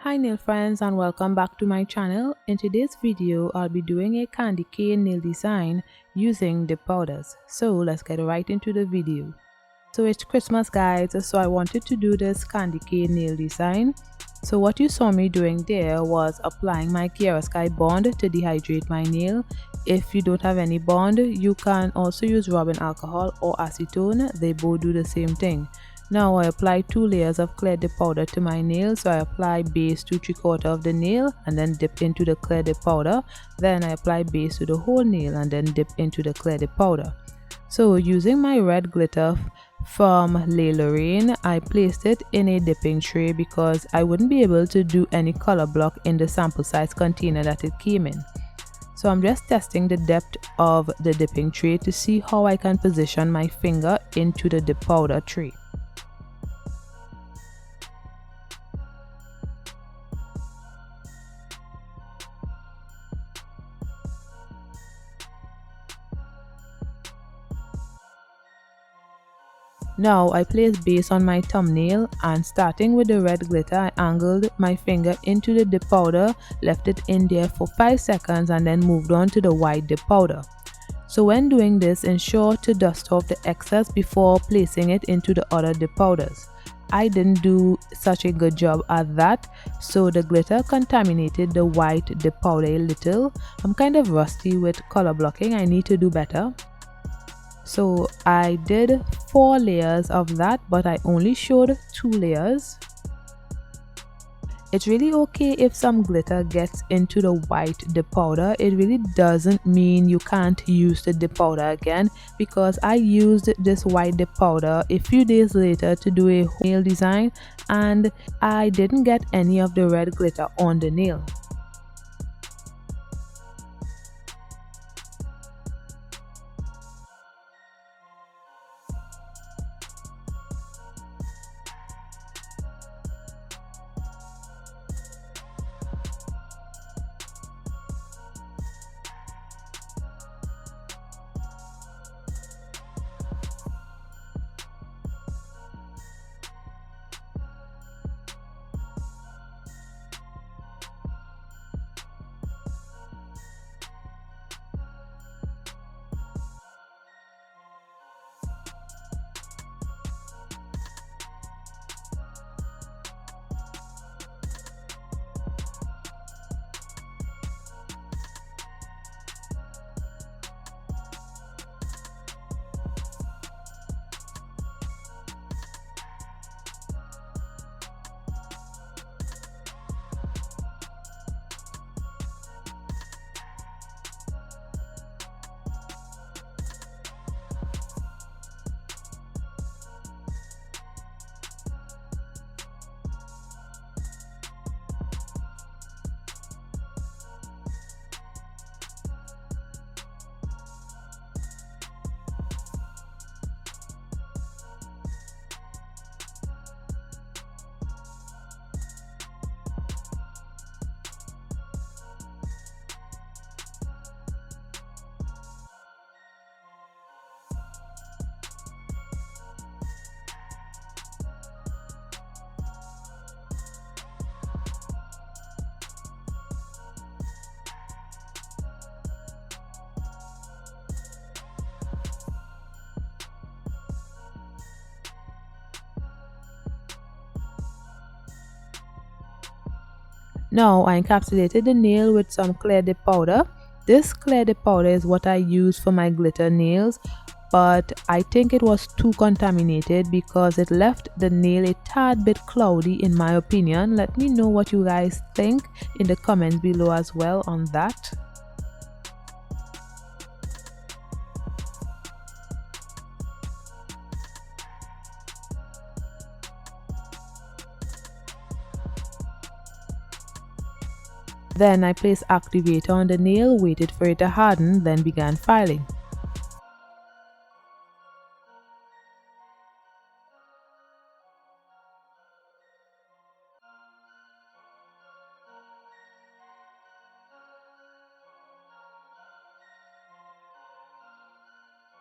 Hi nail friends and welcome back to my channel. In today's video, I'll be doing a candy cane nail design using dip powders. So let's get right into the video. So it's Christmas guys, so I wanted to do this candy cane nail design. So what you saw me doing there was applying my cheraelsymone bond to dehydrate my nail. If you don't have any bond, you can also use rubbing alcohol or acetone. They both do the same thing. Now I apply 2 layers of clear dip powder to my nail. So I apply base to 3/4 of the nail and then dip into the clear dip powder. Then I apply base to the whole nail and then dip into the clear dip powder. So using my red glitter from Le Lorraine, I placed it in a dipping tray because I wouldn't be able to do any color block in the sample size container that it came in. So I'm just testing the depth of the dipping tray to see how I can position my finger into the dip powder tray. Now I place base on my thumbnail and starting with the red glitter, I angled my finger into the dip powder, left it in there for 5 seconds and then moved on to the white dip powder. So when doing this, ensure to dust off the excess before placing it into the other dip powders. I didn't do such a good job at that, so the glitter contaminated the white dip powder a little. I'm kind of rusty with color blocking, I need to do better. So I did 4 layers of that, but I only showed 2 layers. It's really okay if some glitter gets into the white dip powder. It really doesn't mean you can't use the dip powder again, because I used this white dip powder a few days later to do a nail design and I didn't get any of the red glitter on the nail. Now I encapsulated the nail with some clear dip powder. This clear dip powder is what I use for my glitter nails, but I think it was too contaminated because it left the nail a tad bit cloudy in my opinion. Let me know what you guys think in the comments below as well on that. Then I placed activator on the nail, waited for it to harden, then began filing.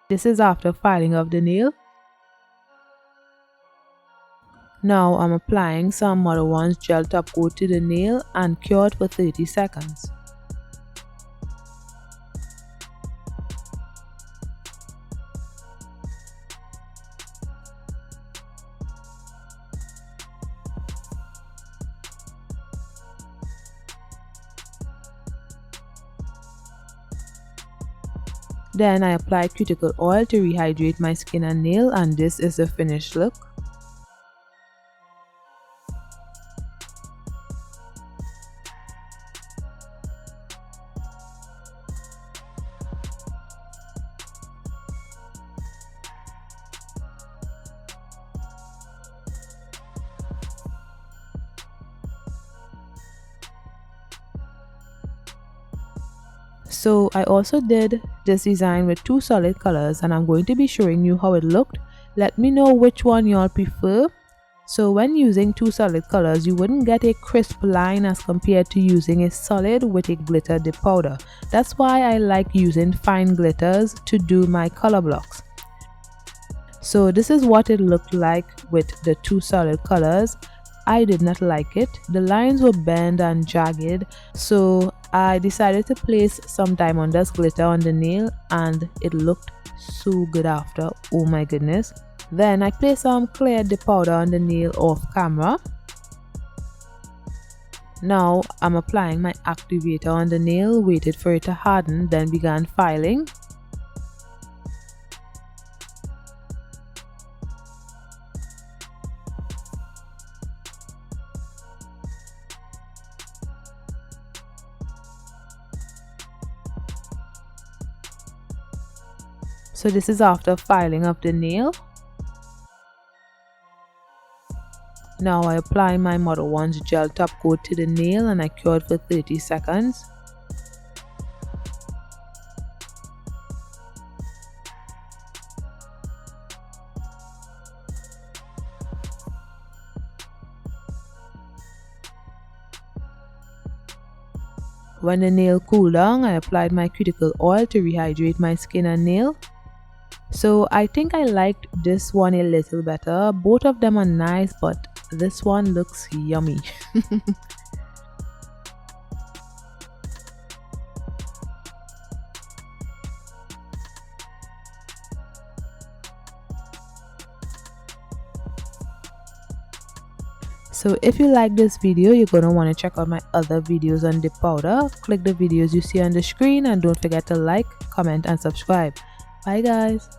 This is after filing of the nail. Now I'm applying some Model 1's gel top coat to the nail and cure it for 30 seconds. Then I apply cuticle oil to rehydrate my skin and nail, and this is the finished look. So I also did this design with 2 solid colors, and I'm going to be showing you how it looked. Let me know which one y'all prefer. So when using 2 solid colors, you wouldn't get a crisp line as compared to using a solid with a glitter dip powder. That's why I like using fine glitters to do my color blocks. So this is what it looked like with the 2 solid colors. I did not like it. The lines were bent and jagged, so I decided to place some diamond dust glitter on the nail, and it looked so good after. Oh my goodness. Then I placed some clear dip powder on the nail off camera. Now I'm applying my activator on the nail, waited for it to harden, then began filing. So this is after filing of the nail. Now I apply my Model 1's gel top coat to the nail, and I cure it for 30 seconds. When the nail cooled down, I applied my cuticle oil to rehydrate my skin and nail. So I think I liked this one a little better. Both of them are nice, but this one looks yummy. So if you like this video, you're going to want to check out my other videos on dip powder. Click the videos you see on the screen, and don't forget to like, comment and subscribe. Bye guys.